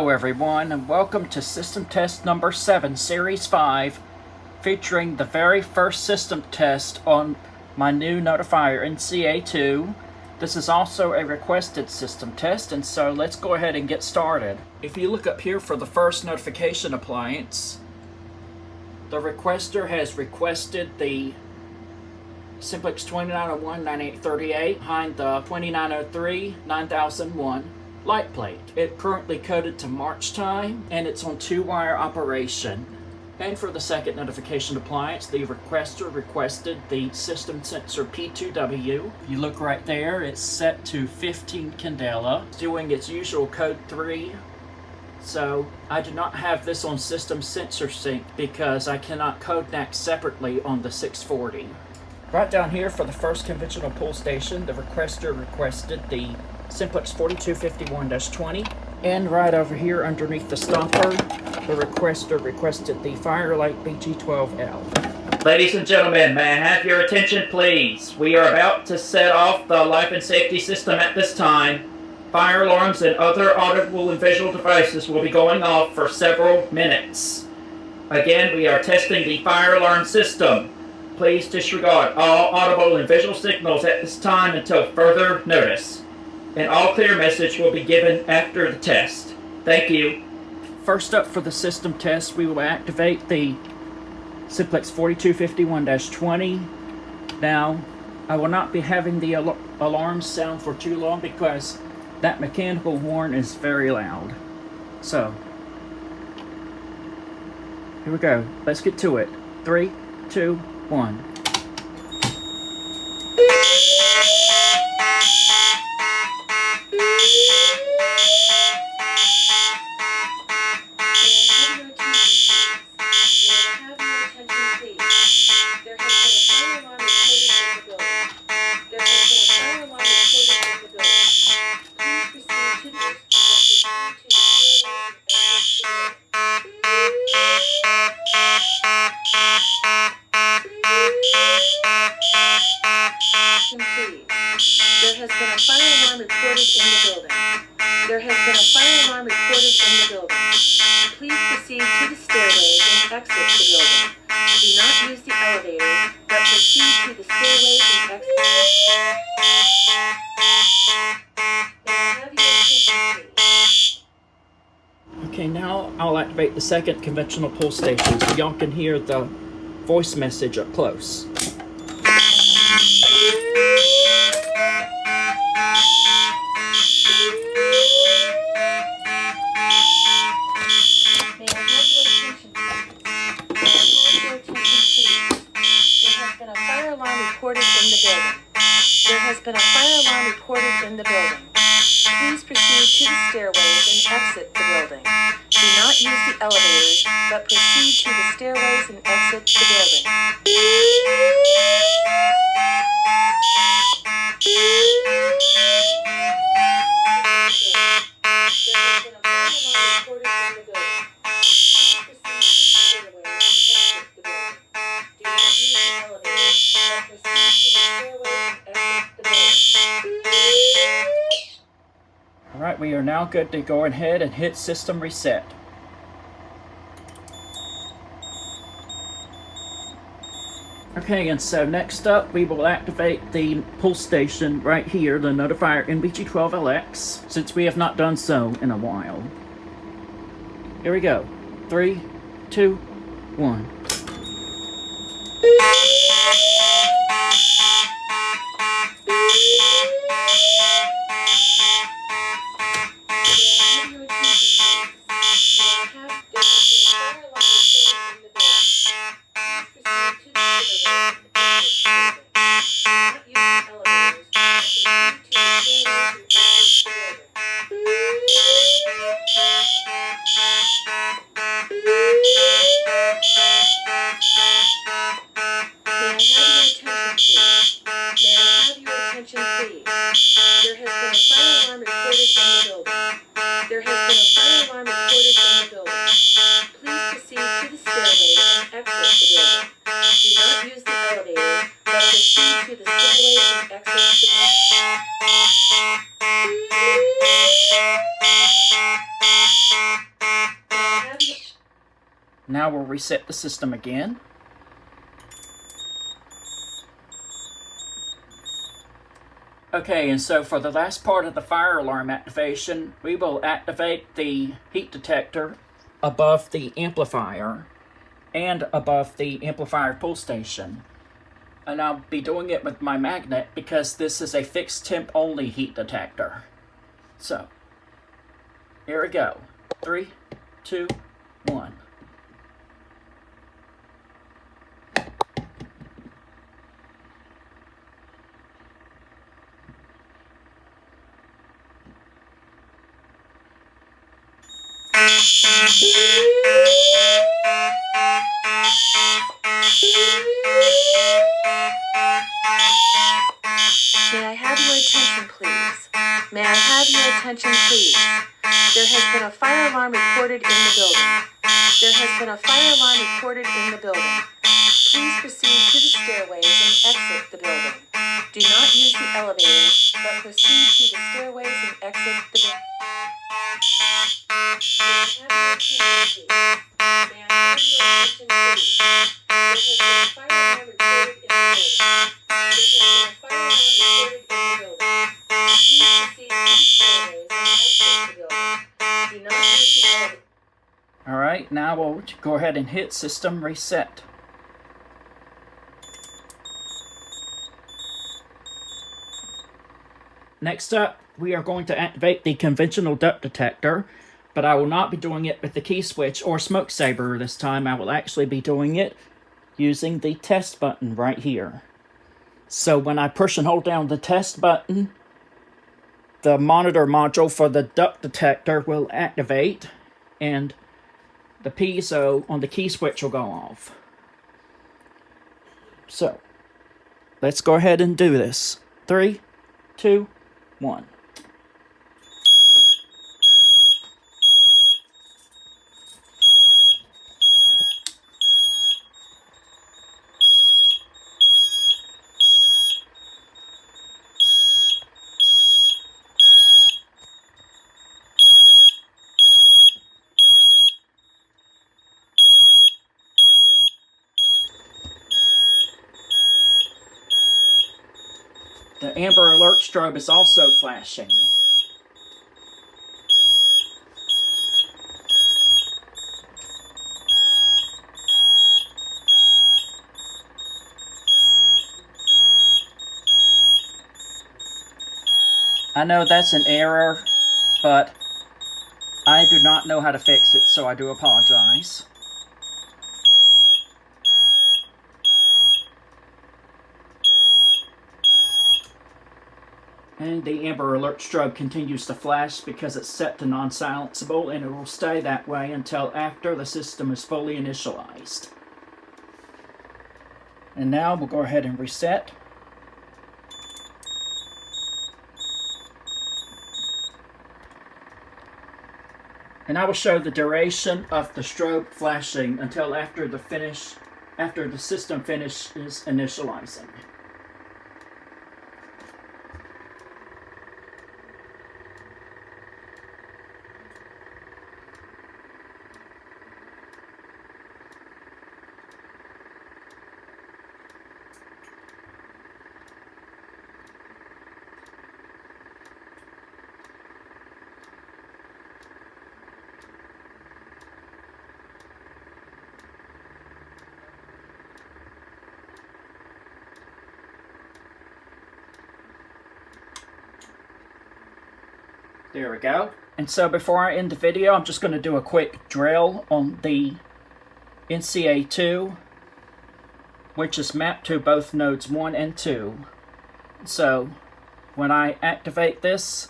Hello everyone, and welcome to System Test number 7, Series 5, featuring the very first system test on my new Notifier NCA2. This is also a requested system test, and so let's go ahead and get started. If you look up here for the first notification appliance, the requester has requested the Simplex 2901-9838 behind the 2903-9001 light plate. It currently coded to March time, and it's on 2-wire operation. And for the second notification appliance, the requester requested the system sensor P2W. If you look right there, it's set to 15 candela. It's doing its usual code 3. So I do not have this on system sensor sync because I cannot code NAC separately on the 640. Right down here for the first conventional pull station, the requester requested the Simplex 4251-20. And right over here underneath the stopper, the requester requested the Firelight BG12L. Ladies and gentlemen, may I have your attention please? We are about to set off the life and safety system at this time. Fire alarms and other audible and visual devices will be going off for several minutes. Again, we are testing the fire alarm system. Please disregard all audible and visual signals at this time until further notice. An all-clear message will be given after the test. Thank you. First up for the system test, we will activate the Simplex 4251-20. Now, I will not be having the alarms sound for too long because that mechanical horn is very loud. So, here we go. Let's get to it. 3, 2, 1. There has been a fire alarm reported in the building. Please proceed to the stairways and exit the building. Do not use the elevators, but proceed to the stairways and exit. Okay, now I'll activate the second conventional pull station so y'all can hear the voice message up close. There has been a fire alarm reported in the building. Please proceed to the stairways and exit the building. Do not use the elevators, but proceed to the stairways and exit the building. Alright, we are now good to go ahead and hit system reset. Okay, and so next up we will activate the pull station right here, the Notifier NBG12LX, since we have not done so in a while. Here we go. 3, 2, 1. Now we'll reset the system again. Okay, and so for the last part of the fire alarm activation, we will activate the heat detector above the amplifier and above the amplifier pull station. And I'll be doing it with my magnet because this is a fixed temp only heat detector. So, here we go. 3, 2, 1. May I have your attention, please? May I have your attention, please? There has been a fire alarm reported in the building. There has been a fire alarm reported in the building. Please proceed to the stairways and exit the building. Do not use the elevators, but proceed to the stairways and exit the building. May I have your attention, please? There has been a fire alarm reported in the building. There has been a fire alarm reported in the building. Please proceed to the stairways and exit the building. Do not use the elevator. Alright, now we'll go ahead and hit system reset. Next up, we are going to activate the conventional duct detector, but I will not be doing it with the key switch or smoke saver this time. I will actually be doing it using the test button right here. So when I push and hold down the test button, the monitor module for the duct detector will activate, and the piezo on the key switch will go off. So, let's go ahead and do this. 3, 2, 1. The amber alert strobe is also flashing. I know that's an error, but I do not know how to fix it, so I do apologize. And the amber alert strobe continues to flash because it's set to non-silenceable, and it will stay that way until after the system is fully initialized. And now we'll go ahead and reset. And I will show the duration of the strobe flashing until after the system finishes initializing. There we go. And so before I end the video, I'm just going to do a quick drill on the NCA2, which is mapped to both nodes 1 and 2. So when I activate this,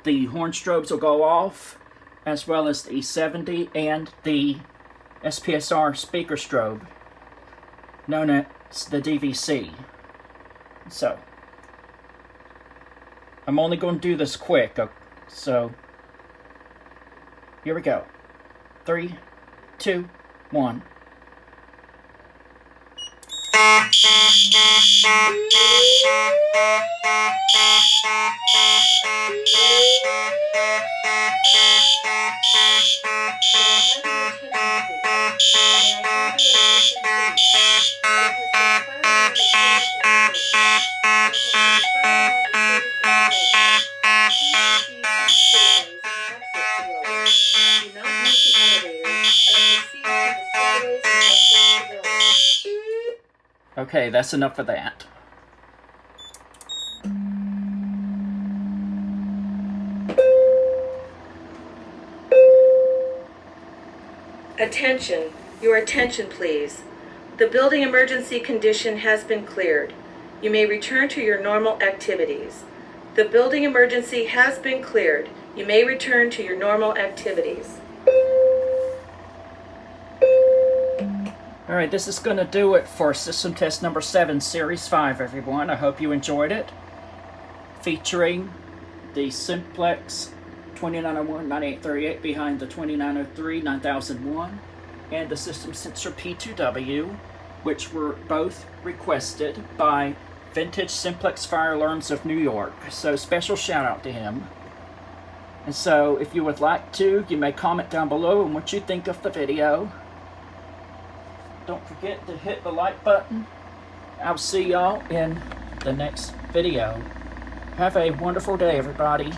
the horn strobes will go off, as well as the E70 and the SPSR speaker strobe, known as the DVC. So I'm only going to do this quick, so here we go. 3, 2, 1. Okay, that's enough of that. Attention, your attention please. The building emergency condition has been cleared. You may return to your normal activities. The building emergency has been cleared. You may return to your normal activities. Alright, this is going to do it for system test number 7, series 5, everyone. I hope you enjoyed it. Featuring the simplex 2901-9838 behind the 2903-9001 and the system sensor P2W, which were both requested by Vintage Simplex Fire Alarms of New York. So special shout out to him. And so if you would like to, you may comment down below on what you think of the video. Don't forget to hit the like button. I'll see y'all in the next video. Have a wonderful day, everybody.